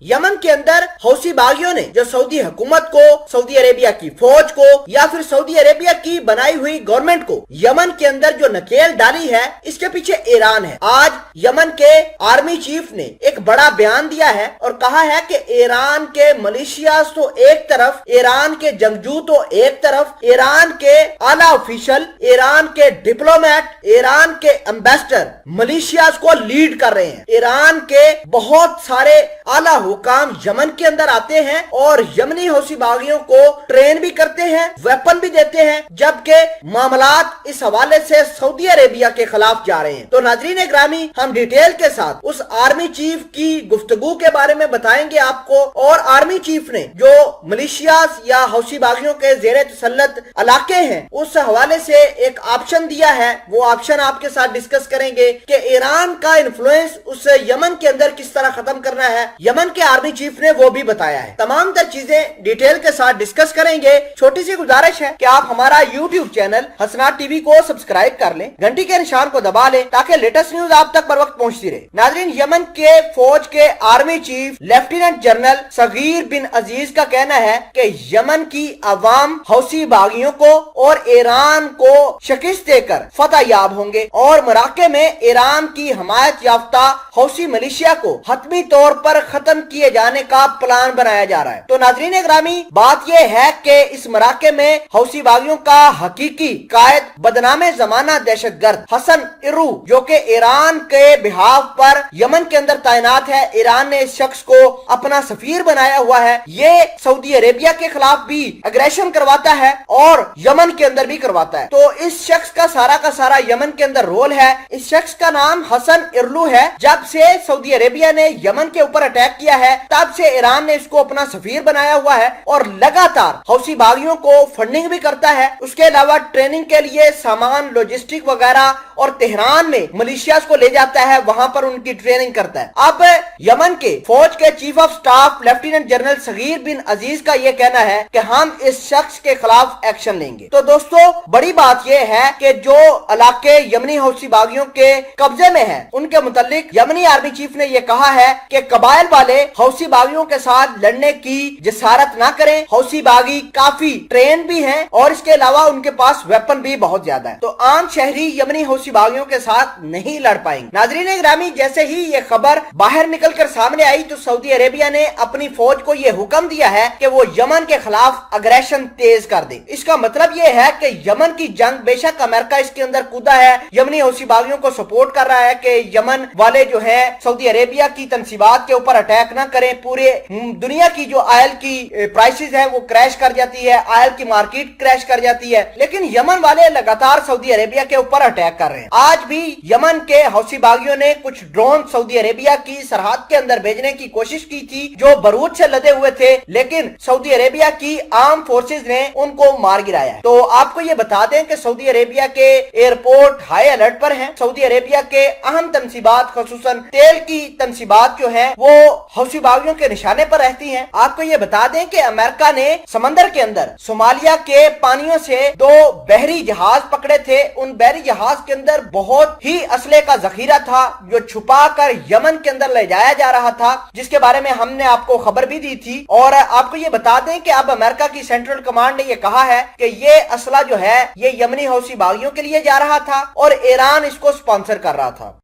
Yemen के अंदर हौसी बागियों ने जो सऊदी हुकूमत को, सऊदी अरेबिया की फौज को या फिर सऊदी अरेबिया की बनाई हुई गवर्नमेंट को यमन के अंदर जो नकेल डाली है, इसके पीछे ईरान है। आज यमन के आर्मी चीफ ने एक बड़ा बयान दिया है और कहा है कि ईरान के मलेशियाज तो एक तरफ, ईरान के जंगजू तो एक तरफ, ईरान के आला ऑफिशियल, ईरान के डिप्लोमेट, ईरान के एम्बेसडर मलेशियाज को लीड कर रहे हैं। ईरान के बहुत सारे आला हुकाम यमन के अंदर आते हैं और यमनी हौसी बागियों को ट्रेन भी करते हैं, वेपन भी देते हैं, जबकि मामलात इस हवाले से सऊदी अरेबिया के खिलाफ जा रहे हैं। तो नाजरीन ग्रामी, हम डिटेल के साथ उस आर्मी चीफ की गुफ्तगू के बारे में बताएंगे आपको, और आर्मी चीफ ने जो मलेशियाज या हौसी बागियों के जेरे तसल्लुत इलाके हैं उस हवाले से एक ऑप्शन दिया है, वो ऑप्शन आपके साथ डिस्कस करेंगे कि ईरान का इन्फ्लुएंस उस यमन के अंदर किस तरह खत्म करना है। यमन के आर्मी चीफ ने वो भी बताया है। तमाम तर चीजें डिटेल के साथ डिस्कस करेंगे। छोटी सी गुजारिश है कि आप हमारा यूट्यूब चैनल हसनात टीवी को सब्सक्राइब कर लें, घंटी के निशान को दबा लें ताकि लेटेस्ट न्यूज आप तक बर वक्त पहुंचती रहे। नाजरीन, यमन के फौज के army chief lieutenant general Saghir bin Aziz का कहना है कि यमन की अवाम हौसी बागियों को और ईरान को शिकस्त देकर फतह याब होंगे और मराके में ईरान की हमायत याफ्ता हौसी मलेशिया को हतमी तौर पर खत्म किए जाने का प्लान बनाया जा रहा है। तो नाजरीन ग्रामी, बात यह है कि इस मराके में हौसी बागियों का हकीकी कायद बदनामे जमाना दहशतगर्द हसन इरू, जो कि ईरान के बिहाफ पर यमन के अंदर तैनात है, ईरान ने इस शख्स को अपना सफीर बनाया हुआ है। ये सऊदी अरेबिया के खिलाफ भी अग्रेशन करवाता है और यमन के अंदर भी करवाता है। तो इस शख्स का सारा यमन के अंदर रोल है। इस शख्स का नाम हसन इरलू है। जब से सऊदी अरेबिया ने यमन के ऊपर अटैक किया है तब से ईरान ने इसको अपना सफीर बनाया हुआ है और लगातार हौसी बागियों को फंडिंग भी करता है। उसके अलावा ट्रेनिंग के लिए सामान, लॉजिस्टिक वगैरह और तेहरान में मलेशियाज को ले जाता है, वहां पर उनकी ट्रेनिंग करता है। अब यमन के फौज के chief of staff lieutenant general Saghir bin Aziz का यह कहना है कि हम इस शख्स के खिलाफ एक्शन लेंगे। तो दोस्तों, बड़ी बात यह है कि जो इलाके यमनी हौसी बागियों के कब्जे में है, उनके मुतालिक यमनी आर्मी चीफ ने यह कहा है कि कबाइल वाले हौसी बागियों के साथ लड़ने की जसारत ना करें। हौसी बागी काफी ट्रेन भी हैं और इसके अलावा उनके पास वेपन भी बहुत ज्यादा है, तो आम शहरी यमनी हौसी बागियों के साथ नहीं लड़ पाएंगे। नाजरीन ग्रामी, जैसे ही ये खबर बाहर निकलकर सामने आई तो सऊदी अरेबिया ने अपनी फौज को यह हुक्म दिया है कि वो यमन के खिलाफ अग्रेशन तेज कर दे। इसका मतलब यह है कि यमन की जंग, बेशक अमेरिका इसके अंदर कूदा है, यमनी हौसी बागियों को सपोर्ट कर रहा है कि यमन वाले जो है सऊदी अरेबिया की तंसीबात के ऊपर अटैक ना करें। पूरे दुनिया की जो ऑयल की प्राइसेस है वो क्रैश कर जाती है, ऑयल की मार्केट क्रैश कर जाती है, लेकिन यमन वाले लगातार सऊदी अरेबिया के ऊपर अटैक कर रहे हैं। आज भी यमन के हौसी बागियों ने कुछ ड्रोन सऊदी अरेबिया की सरहद के अंदर भेजने की कोशिश की थी जो बरूद से लदे हुए थे, लेकिन सऊदी अरेबिया की आर्म फोर्सेज ने उनको मार गिराया। तो आपको ये बता दें कि सऊदी अरेबिया के एयरपोर्ट हाई अलर्ट पर हैं। सऊदी अरेबिया के अहम तंसीबात, खसूसन तेल की तंसीबात जो है वो हौसी बागियों के निशाने पर रहती हैं। आपको ये बता दें कि अमेरिका ने समंदर के अंदर सोमालिया के पानियों से 2 बहरी जहाज पकड़े थे। उन बहरी जहाज के अंदर बहुत ही असले का जखीरा था जो छुपा कर यमन के अंदर ले जाया जा रहा था, जिसके बारे में हमने आपको खबर भी दी थी। और आपको ये बता दें कि अब अमेरिका की सेंट्रल कमांड ने ये कहा है कि ये असला जो है ये यमनी हौसी बागियों के लिए जा रहा था और ईरान इसको स्पॉन्सर कर रहा था।